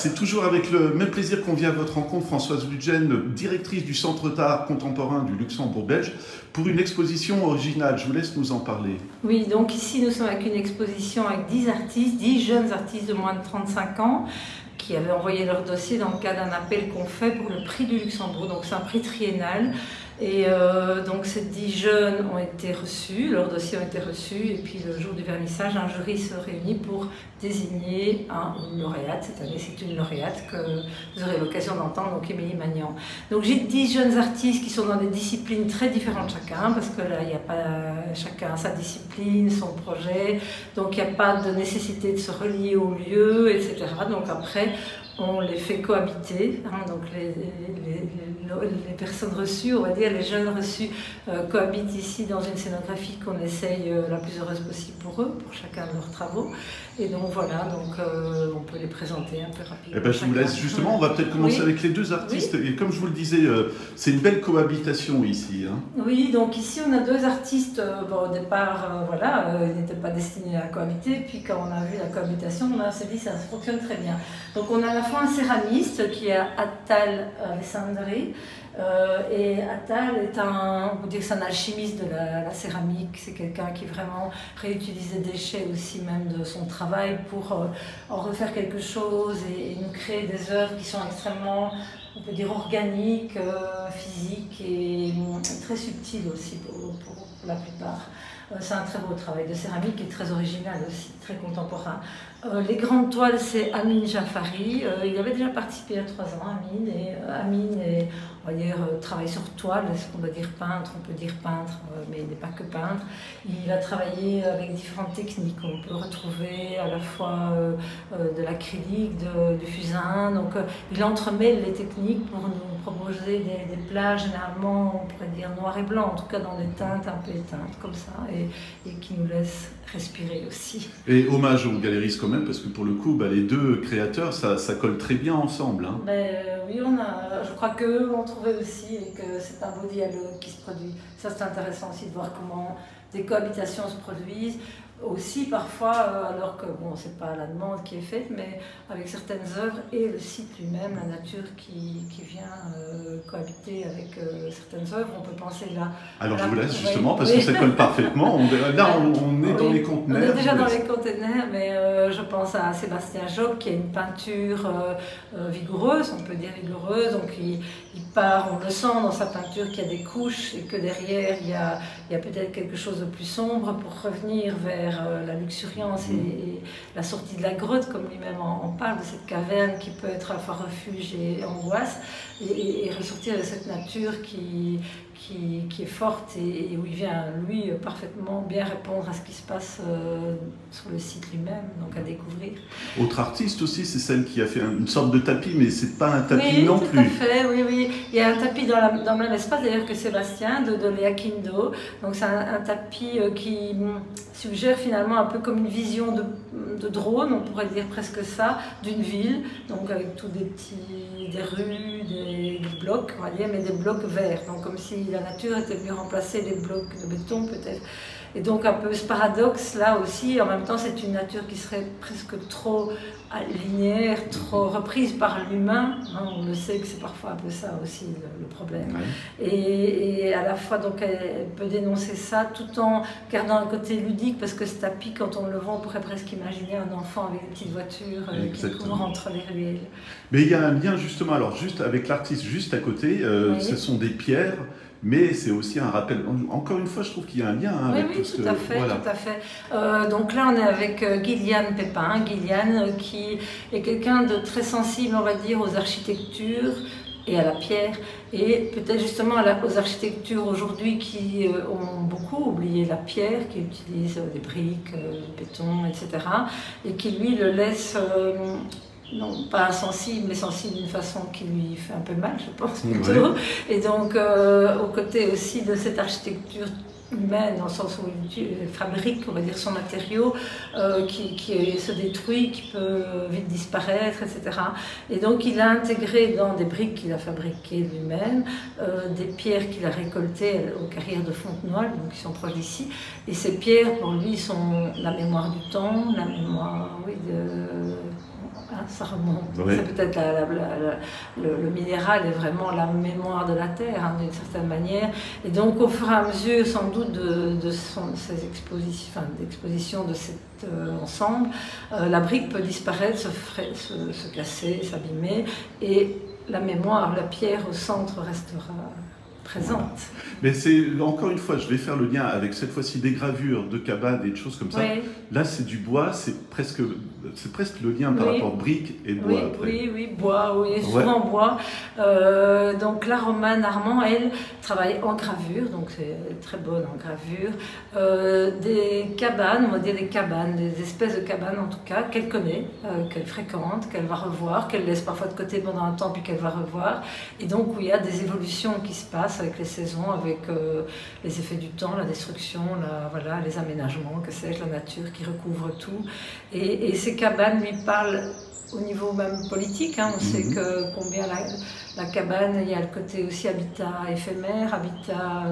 c'est toujours avec le même plaisir qu'on vient à votre rencontre, Françoise Ludgen, directrice du Centre d'art contemporain du Luxembourg belge, pour une exposition originale. Je vous laisse nous en parler. Oui, donc ici nous sommes avec une exposition avec 10 artistes, 10 jeunes artistes de moins de 35 ans, qui avaient envoyé leur dossier dans le cadre d'un appel qu'on fait pour le prix du Luxembourg. Donc c'est un prix triennal. Et donc ces 10 jeunes ont été reçus, leurs dossiers ont été reçus, et puis le jour du vernissage, un jury se réunit pour désigner une lauréate. Cette année, c'est une lauréate que vous aurez l'occasion d'entendre, donc Émilie Magnan. Donc j'ai 10 jeunes artistes qui sont dans des disciplines très différentes chacun, parce que là, il n'y a pas chacun sa discipline, son projet, donc il n'y a pas de nécessité de se relier au lieu, etc. Donc après, on les fait cohabiter, donc les personnes reçues, on va dire, les jeunes reçus cohabitent ici dans une scénographie qu'on essaye la plus heureuse possible pour eux, pour chacun de leurs travaux. Et donc voilà, donc on peut les présenter un peu rapidement. Eh ben, je vous laisse justement, on va peut-être commencer avec les deux artistes. Oui. Et comme je vous le disais, c'est une belle cohabitation ici. Hein. Oui, donc ici on a deux artistes, bon, au départ, voilà, ils n'étaient pas destinés à cohabiter, puis quand on a vu la cohabitation, on s'est dit ça fonctionne très bien. Donc on a à la fois un céramiste qui est Attal Alessandri, et Attal est on peut dire que c'est un alchimiste de la céramique, c'est quelqu'un qui vraiment réutilise les déchets aussi même de son travail pour en refaire quelque chose et nous créer des œuvres qui sont extrêmement, on peut dire, organiques, physiques et très subtiles aussi pour la plupart. C'est un très beau travail de céramique et très original aussi, très contemporain. Les grandes toiles, c'est Amin Jafari. Il avait déjà participé il y a 3 ans, Amin, on va dire, travaille sur toile. Est-ce qu'on doit dire peintre? On peut dire peintre, mais il n'est pas que peintre. Il a travaillé avec différentes techniques. On peut retrouver à la fois de l'acrylique, du fusain. Donc, il entremêle les techniques pour nous proposer des plages, généralement, on pourrait dire noir et blanc, en tout cas dans des teintes un peu éteintes, comme ça, et qui nous laissent respirer aussi. Et hommage aux galeristes quand même, parce que pour le coup, les deux créateurs, ça colle très bien ensemble. Hein. Oui, je crois qu'eux l'ont trouvé aussi et que c'est un beau dialogue qui se produit. Ça, c'est intéressant aussi de voir comment des cohabitations se produisent. Aussi parfois, alors que bon, c'est pas la demande qui est faite, mais avec certaines œuvres et le site lui-même, la nature qui vient cohabiter avec certaines œuvres, on peut penser là. Alors je vous laisse justement parce que ça colle parfaitement. Là, on est dans les conteneurs. On est déjà dans les conteneurs, mais je pense à Sébastien Job qui a une peinture vigoureuse, on peut dire vigoureuse, donc il part, on le sent dans sa peinture qu'il y a des couches et que derrière il y a peut-être quelque chose de plus sombre pour revenir vers la luxuriance et la sortie de la grotte, comme lui-même en parle, de cette caverne qui peut être à la fois refuge et angoisse, et ressortir de cette nature qui est forte et où il vient, lui, parfaitement bien répondre à ce qui se passe sur le site lui-même, donc à découvrir. Autre artiste aussi, c'est celle qui a fait une sorte de tapis, mais c'est pas un tapis non plus. Oui, tout à fait, oui. Il y a un tapis dans le même espace, d'ailleurs, que Sébastien, de Léa Kindo. Donc c'est un tapis qui suggère finalement un peu comme une vision de drone, on pourrait dire presque ça, d'une ville, donc avec tous des rues, des blocs, on va dire, mais des blocs verts, donc comme si la nature était venue remplacer les blocs de béton peut-être. Et donc un peu ce paradoxe là aussi, en même temps c'est une nature qui serait presque trop linéaire, trop reprise par l'humain, hein, on le sait que c'est parfois un peu ça aussi le problème. Ouais. Et à la fois donc elle peut dénoncer ça tout en gardant un côté ludique, parce que ce tapis, quand on le voit, on pourrait presque imaginer un enfant avec des petites voitures qui courent entre les ruelles. Mais il y a un lien justement, alors juste avec l'artiste juste à côté, oui. Ce sont des pierres. Mais c'est aussi un rappel. Encore une fois, je trouve qu'il y a un lien avec tout ce que... Voilà. Tout à fait. Donc là, on est avec Gilliane Pépin. Gilliane, qui est quelqu'un de très sensible, on va dire, aux architectures et à la pierre. Et peut-être justement aux architectures aujourd'hui qui ont beaucoup oublié la pierre, qui utilisent des briques, du béton, etc. Et qui, lui, le laissent... non pas insensible, mais sensible d'une façon qui lui fait un peu mal, je pense, plutôt. Ouais. Et donc, aux côtés aussi de cette architecture humaine, dans le sens où il fabrique, on va dire, son matériau qui se détruit, qui peut vite disparaître, etc. Et donc il a intégré dans des briques qu'il a fabriquées lui-même, des pierres qu'il a récoltées aux carrières de Fontenoy, donc qui sont proches d'ici. Et ces pierres, pour lui, sont la mémoire du temps, la mémoire, oui, ça remonte. Oui. C'est peut-être le minéral est vraiment la mémoire de la terre, hein, d'une certaine manière. Et donc, au fur et à mesure, sans doute, de ces expositions de cet ensemble, la brique peut disparaître, se casser, s'abîmer, et la mémoire, la pierre au centre restera présente. Mais c'est, encore une fois, je vais faire le lien avec cette fois-ci des gravures de cabanes et de choses comme ça. Oui. Là, c'est du bois, c'est presque le lien par rapport briques et bois. Oui, après. Oui, bois, oui, souvent bois. Donc la Romane Armand, elle, travaille en gravure, donc c'est très bonne en gravure. Des cabanes, on va dire des espèces de cabanes en tout cas, qu'elle connaît, qu'elle fréquente, qu'elle va revoir, qu'elle laisse parfois de côté pendant un temps, puis qu'elle va revoir. Et donc où il y a des évolutions qui se passent avec les saisons, avec les effets du temps, la destruction, voilà, les aménagements, que sais-je, la nature qui recouvre tout. Et ces cabanes lui parlent au niveau même politique. Hein. On sait que combien la cabane, il y a le côté aussi habitat éphémère, habitat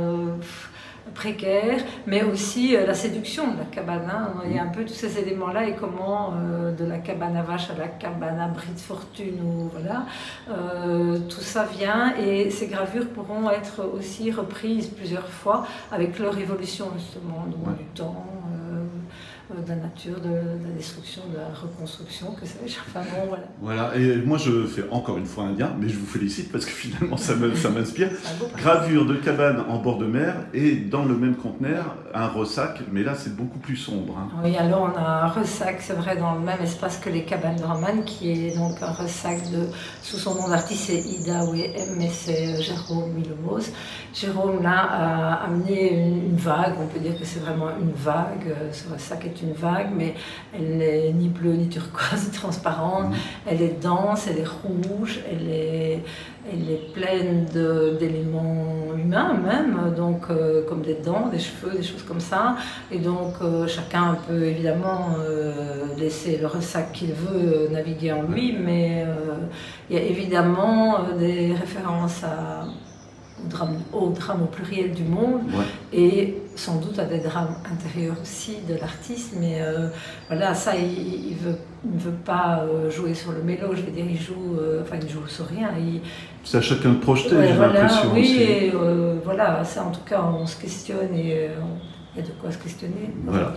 précaire, mais aussi la séduction de la cabane. Hein. Il y a un peu tous ces éléments-là et comment de la cabane à vache à la cabane à bris de fortune, ou, voilà, tout ça vient, et ces gravures pourront être aussi reprises plusieurs fois avec leur évolution justement du temps, de la nature, de la destruction, de la reconstruction, que sais-je. Enfin bon, voilà. Voilà, et moi je fais encore une fois un lien, mais je vous félicite parce que finalement ça m'inspire. Gravure de cabane en bord de mer et dans le même conteneur, un ressac, mais là c'est beaucoup plus sombre. Hein. Oui, alors on a un ressac, c'est vrai, dans le même espace que les cabanes de Romane, qui est donc un ressac sous son nom d'artiste, c'est Ida OEM, mais c'est Jérôme Milomos. Jérôme là a amené une vague, on peut dire que c'est vraiment une vague, ce ressac est une vague, mais elle n'est ni bleue, ni turquoise, ni transparente. Elle est dense, elle est rouge, elle est pleine d'éléments humains même, donc comme des dents, des cheveux, des choses comme ça. Et donc chacun peut évidemment laisser le ressac qu'il veut naviguer en lui, mais il y a évidemment des références au drame au pluriel du monde, et sans doute à des drames intérieurs aussi de l'artiste, mais voilà, ça il veut pas jouer sur le mélo, je veux dire, il joue sur rien. C'est à chacun de projeter, j'ai l'impression. Oui, aussi. Et voilà, ça en tout cas on se questionne, et il y a de quoi se questionner. Voilà.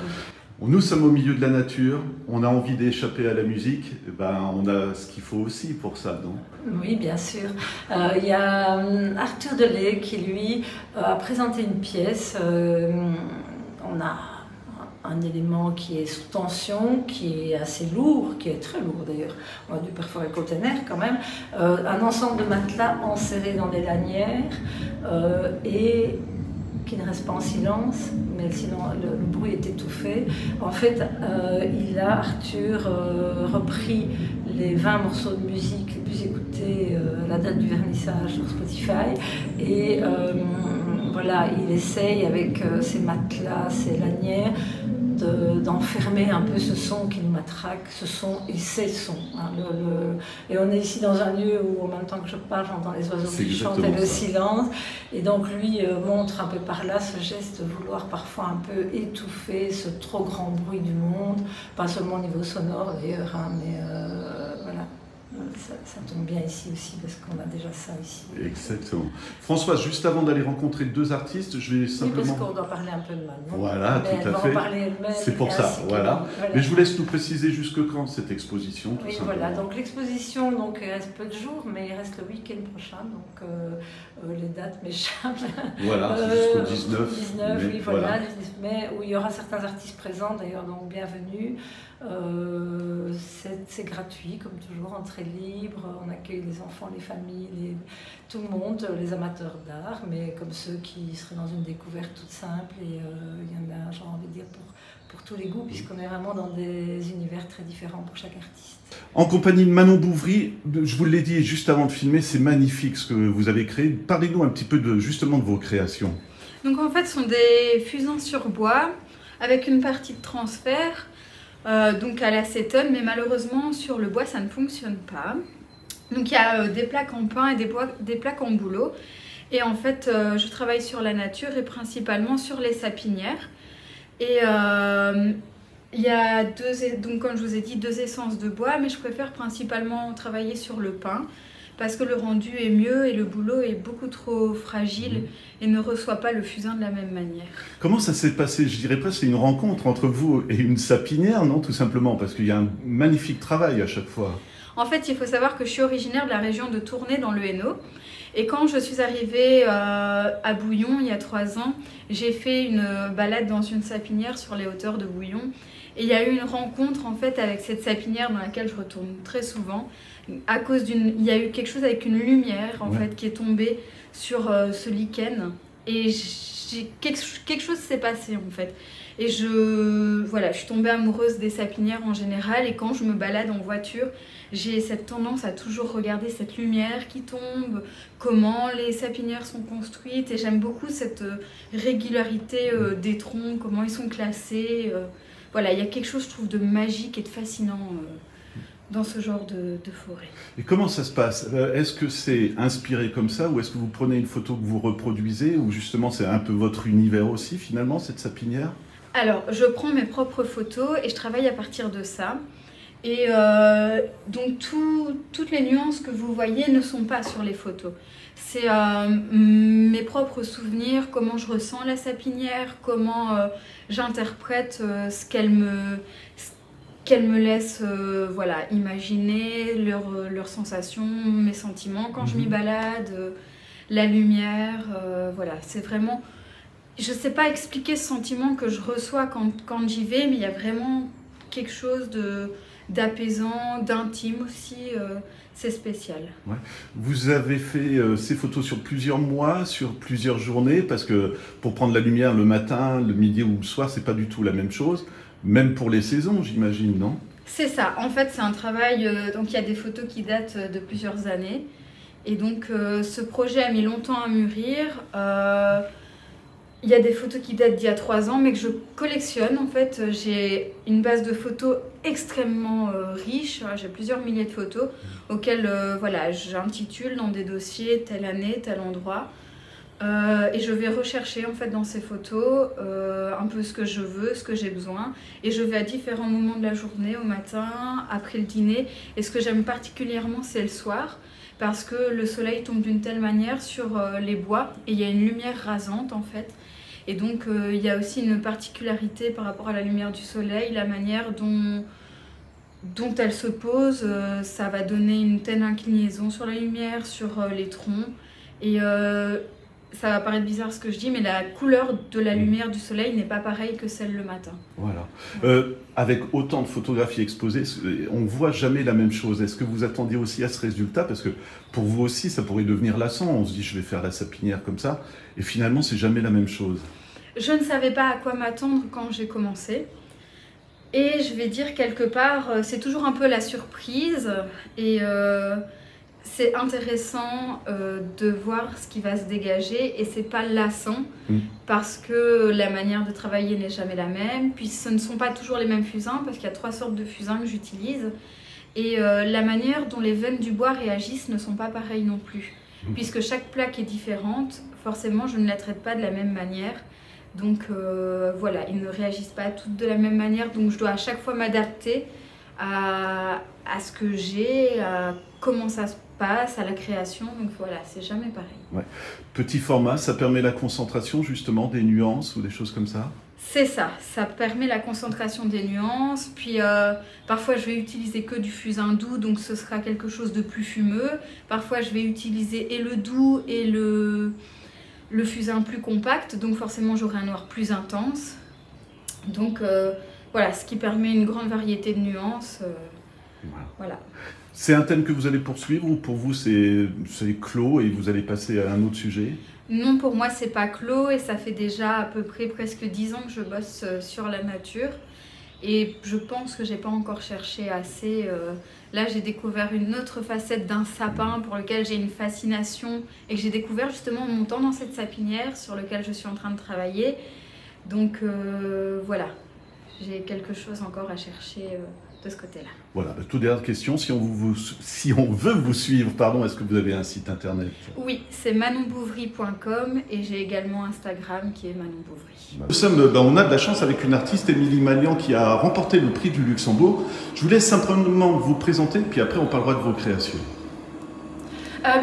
Nous sommes au milieu de la nature, on a envie d'échapper à la musique, et ben on a ce qu'il faut aussi pour ça, non? Oui, bien sûr. Il y a Arthur Delay qui, lui, a présenté une pièce. On a un élément qui est sous tension, qui est assez lourd, qui est très lourd d'ailleurs. On a dû perforer le conteneur quand même. Un ensemble de matelas enserrés dans des lanières et qui ne reste pas en silence, mais sinon le bruit est étouffé. En fait, Arthur, repris les 20 morceaux de musique les plus écoutés à la date du vernissage sur Spotify, et voilà, il essaye avec ses matelas, ses lanières, d'enfermer un peu ce son qui nous matraque, ce son et ces sons. Hein, et on est ici dans un lieu où, en même temps que je parle, j'entends les oiseaux qui chantent et le silence. Et donc lui montre un peu par là ce geste de vouloir parfois un peu étouffer ce trop grand bruit du monde, pas seulement au niveau sonore d'ailleurs, hein, mais voilà. Ça tombe bien ici aussi, parce qu'on a déjà ça ici. Exactement. Françoise, juste avant d'aller rencontrer deux artistes, je vais simplement... Oui, parce qu'on doit parler un peu de Manon. Voilà, mais tout à fait. C'est pour ça, voilà. Mais je vous laisse nous préciser jusque quand cette exposition, tout simplement. Voilà, donc l'exposition, il reste peu de jours, mais il reste le week-end prochain, donc les dates m'échappent. Voilà, c'est jusqu'au 19. 19, oui, voilà, 19 mai, où il y aura certains artistes présents, d'ailleurs, donc bienvenue. C'est gratuit, comme toujours, entrée libre, on accueille les enfants, les familles, tout le monde, les amateurs d'art, mais comme ceux qui seraient dans une découverte toute simple, et il y en a, j'ai envie de dire, pour tous les goûts, puisqu'on est vraiment dans des univers très différents pour chaque artiste. En compagnie de Manon Bouvry, je vous l'ai dit juste avant de filmer, c'est magnifique ce que vous avez créé. Parlez-nous un petit peu justement de vos créations. Donc en fait, ce sont des fusains sur bois avec une partie de transfert, donc à l'acétone, mais malheureusement sur le bois ça ne fonctionne pas. Donc il y a des plaques en pin et des plaques en bouleau. Et en fait, je travaille sur la nature et principalement sur les sapinières. Et il y a donc comme je vous ai dit, 2 essences de bois, mais je préfère principalement travailler sur le pin parce que le rendu est mieux et le bouleau est beaucoup trop fragile et ne reçoit pas le fusain de la même manière. Comment ça s'est passé? Je dirais presque c'est une rencontre entre vous et une sapinière, non? Tout simplement, parce qu'il y a un magnifique travail à chaque fois. En fait, il faut savoir que je suis originaire de la région de Tournai dans le Hainaut. Et quand je suis arrivée à Bouillon il y a 3 ans, j'ai fait une balade dans une sapinière sur les hauteurs de Bouillon. Et il y a eu une rencontre en fait avec cette sapinière dans laquelle je retourne très souvent. À cause il y a eu quelque chose avec une lumière en fait qui est tombée sur ce lichen. Et quelque chose s'est passé en fait. Et voilà, je suis tombée amoureuse des sapinières en général. Et quand je me balade en voiture, j'ai cette tendance à toujours regarder cette lumière qui tombe, comment les sapinières sont construites. Et j'aime beaucoup cette régularité des troncs, comment ils sont classés. Voilà, il y a quelque chose, je trouve, de magique et de fascinant dans ce genre de forêt. Et comment ça se passe? Est-ce que c'est inspiré comme ça, ou est-ce que vous prenez une photo que vous reproduisez, ou justement c'est un peu votre univers aussi finalement, cette sapinière? Alors, je prends mes propres photos et je travaille à partir de ça. Et donc toutes les nuances que vous voyez ne sont pas sur les photos. C'est mes propres souvenirs, comment je ressens la sapinière, comment j'interprète ce qu'elle me laisse voilà, imaginer, leurs sensations, mes sentiments quand je m'y balade, la lumière, voilà, c'est vraiment... Je ne sais pas expliquer ce sentiment que je reçois quand j'y vais, mais il y a vraiment quelque chose d'apaisant, d'intime aussi, c'est spécial. Ouais. Vous avez fait ces photos sur plusieurs mois, sur plusieurs journées, parce que pour prendre la lumière le matin, le midi ou le soir, c'est pas du tout la même chose, même pour les saisons, j'imagine, non? C'est ça, en fait c'est un travail, donc il y a des photos qui datent de plusieurs années, et donc ce projet a mis longtemps à mûrir. Il y a des photos qui datent d'il y a 3 ans, mais que je collectionne. En fait, j'ai une base de photos extrêmement riche. J'ai plusieurs milliers de photos auxquelles voilà, j'intitule dans des dossiers telle année, tel endroit. Et je vais rechercher en fait dans ces photos un peu ce que je veux, ce que j'ai besoin. Et je vais à différents moments de la journée, au matin, après le dîner. Et ce que j'aime particulièrement, c'est le soir, parce que le soleil tombe d'une telle manière sur les bois et il y a une lumière rasante en fait. Et donc il y a aussi une particularité par rapport à la lumière du soleil, la manière dont elle se pose, ça va donner une telle inclinaison sur la lumière, sur les troncs. Et ça va paraître bizarre ce que je dis, mais la couleur de la lumière du soleil n'est pas pareille que celle le matin. Voilà. Avec autant de photographies exposées, on ne voit jamais la même chose. Est-ce que vous attendiez aussi à ce résultat? Parce que pour vous aussi, ça pourrait devenir lassant. On se dit, je vais faire la sapinière comme ça. Et finalement, c'est jamais la même chose. Je ne savais pas à quoi m'attendre quand j'ai commencé. Et je vais dire quelque part, c'est toujours un peu la surprise. Et c'est intéressant de voir ce qui va se dégager et c'est pas lassant parce que la manière de travailler n'est jamais la même, puis ce ne sont pas toujours les mêmes fusains parce qu'il y a 3 sortes de fusains que j'utilise et la manière dont les veines du bois réagissent ne sont pas pareilles non plus puisque chaque plaque est différente, forcément je ne la traite pas de la même manière, donc voilà, ils ne réagissent pas toutes de la même manière, donc je dois à chaque fois m'adapter à ce que j'ai, à comment ça se passe, à la création, donc voilà, c'est jamais pareil. Ouais. Petit format, ça permet la concentration justement, des nuances ou des choses comme ça? C'est ça, ça permet la concentration des nuances, puis parfois je vais utiliser que du fusain doux, donc ce sera quelque chose de plus fumeux, parfois je vais utiliser et le doux et le fusain plus compact, donc forcément j'aurai un noir plus intense, donc voilà, ce qui permet une grande variété de nuances, voilà. C'est un thème que vous allez poursuivre ou pour vous c'est clos et vous allez passer à un autre sujet? Non, pour moi c'est pas clos et ça fait déjà à peu près presque 10 ans que je bosse sur la nature. Et je pense que j'ai pas encore cherché assez. Là, j'ai découvert une autre facette d'un sapin pour lequel j'ai une fascination et que j'ai découvert justement en montant dans cette sapinière sur lequel je suis en train de travailler. Donc voilà, j'ai quelque chose encore à chercher de ce côté-là. Voilà, toute dernière question, si on veut vous suivre, pardon, est-ce que vous avez un site internet? Oui, c'est manonbouvry.com et j'ai également Instagram qui est manonbouvry. On a de la chance avec une artiste, Émilie Magnan, qui a remporté le prix du Luxembourg. Je vous laisse simplement vous présenter, puis après on parlera de vos créations.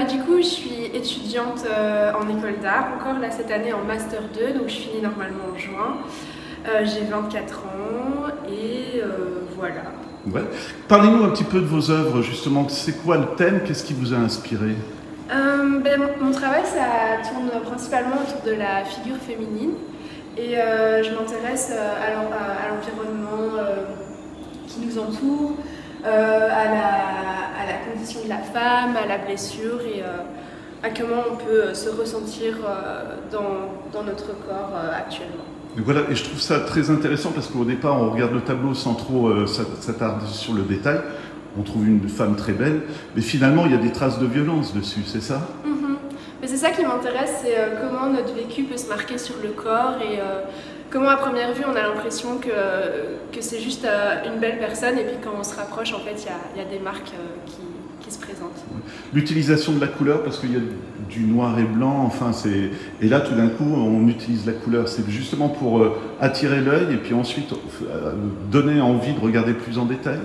Du coup, je suis étudiante en école d'art, encore là cette année en Master 2, donc je finis normalement en juin. J'ai 24 ans et voilà. Ouais. Parlez-nous un petit peu de vos œuvres, justement. C'est quoi le thème? Qu'est-ce qui vous a inspiré? Mon travail, ça tourne principalement autour de la figure féminine. Et je m'intéresse à l'environnement qui nous entoure, à la condition de la femme, à la blessure et à comment on peut se ressentir dans notre corps actuellement. Voilà, et je trouve ça très intéressant parce qu'au départ, on regarde le tableau sans trop s'attarder sur le détail. On trouve une femme très belle, mais finalement, il y a des traces de violence dessus, c'est ça? Mais c'est ça qui m'intéresse, c'est comment notre vécu peut se marquer sur le corps et comment à première vue on a l'impression que c'est juste une belle personne et puis quand on se rapproche, en fait, il y a des marques qui se présentent. L'utilisation de la couleur, parce qu'il y a du noir et blanc, enfin et là tout d'un coup on utilise la couleur, c'est justement pour attirer l'œil et puis ensuite donner envie de regarder plus en détail.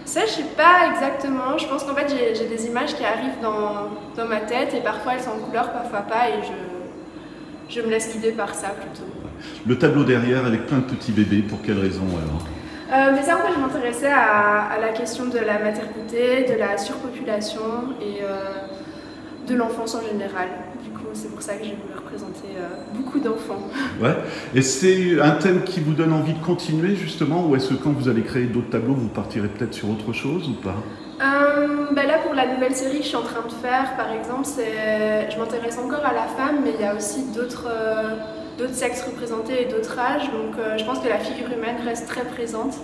Ça, je sais pas exactement. Je pense qu'en fait, j'ai des images qui arrivent dans ma tête et parfois elles sont en couleur, parfois pas, et je me laisse guider par ça plutôt. Le tableau derrière avec plein de petits bébés, pour quelle raison alors? Mais ça, en fait, je m'intéressais à la question de la maternité, de la surpopulation et de l'enfance en général. Du coup, c'est pour ça que j'ai voulu représenter beaucoup d'enfants. Ouais. Et c'est un thème qui vous donne envie de continuer justement, ou est-ce que quand vous allez créer d'autres tableaux, vous partirez peut-être sur autre chose ou pas? Là, pour la nouvelle série que je suis en train de faire, par exemple, je m'intéresse encore à la femme, mais il y a aussi d'autres sexes représentés et d'autres âges, donc je pense que la figure humaine reste très présente,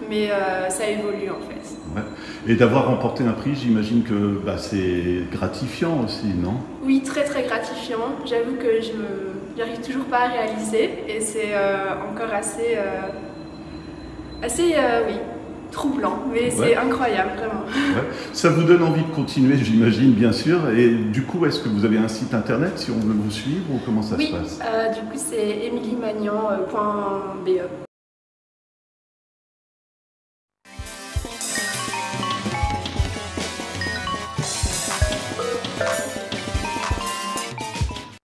mais ça évolue en fait. Ouais. Et d'avoir remporté un prix, j'imagine que c'est gratifiant aussi, non? Oui, très très gratifiant. J'avoue que je n'arrive toujours pas à réaliser et c'est encore assez oui, troublant, mais c'est incroyable, vraiment. Ouais. Ça vous donne envie de continuer, j'imagine, bien sûr. Et du coup, est-ce que vous avez un site internet si on veut vous suivre ou comment ça se passe? Du coup, c'est emiliemagnan.be.